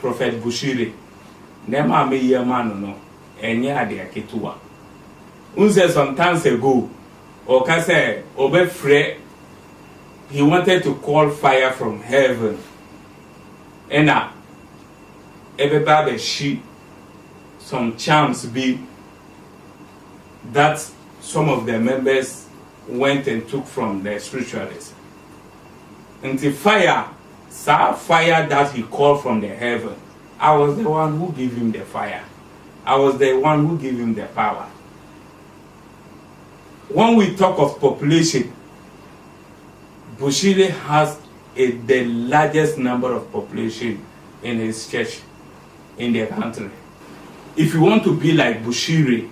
Prophet Bushiri. Nema me ye man no. Enya ade aketuwa. Unse sometimes ago, Okase obe free. He wanted to call fire from heaven. And everybody she some charms be that some of the members went and took from the spiritualists. And the fire that he called from the heaven, I was the one who gave him the fire. I was the one who gave him the power. When we talk of population, Bushiri has the largest number of population in his church in the country. If you want to be like Bushiri,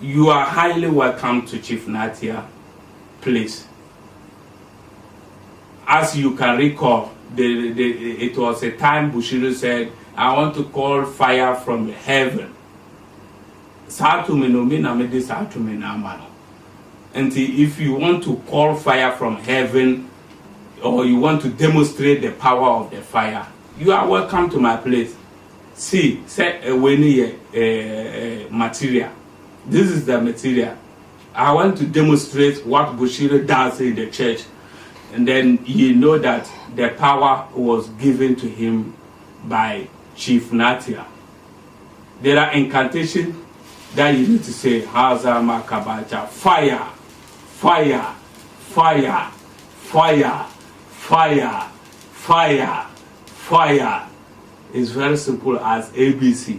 you are highly welcome to Chief Natia place. As you can recall, it was a time Bushiri said, I want to call fire from heaven. And if you want to call fire from heaven, or you want to demonstrate the power of the fire, you are welcome to my place. See, say when material. This is the material. I want to demonstrate what Bushiri does in the church, and then you know that the power was given to him by Chief Natia. There are incantations that you need to say, Haza Makabacha, fire, fire, fire, fire, fire, fire, fire. It's very simple as ABC.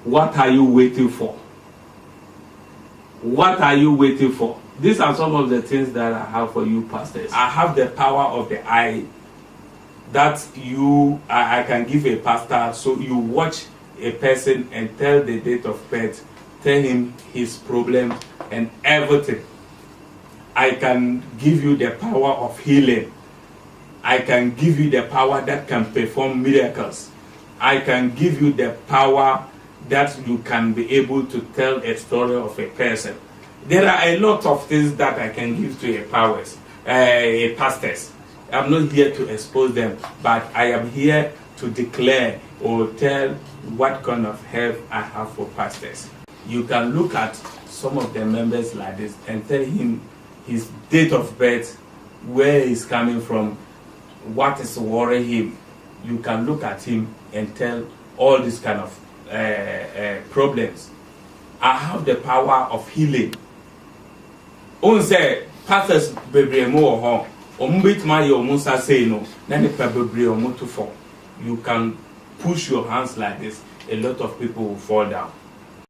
What are you waiting for? What are you waiting for? These are some of the things that I have for you, pastors. I have the power of the eye that I can give a pastor. So you watch a person and tell the date of birth, tell him his problem and everything. I can give you the power of healing. I can give you the power that can perform miracles. I can give you the power that you can be able to tell a story of a person. There are a lot of things that I can give to a pastors. I'm not here to expose them, but I am here to declare or tell what kind of help I have for pastors. You can look at some of the members like this and tell him his date of birth, where he's coming from, what is worrying him. You can look at him and tell all these kind of problems. I have the power of healing. On say pastors bebremo say no, you can push your hands like this, a lot of people will fall down.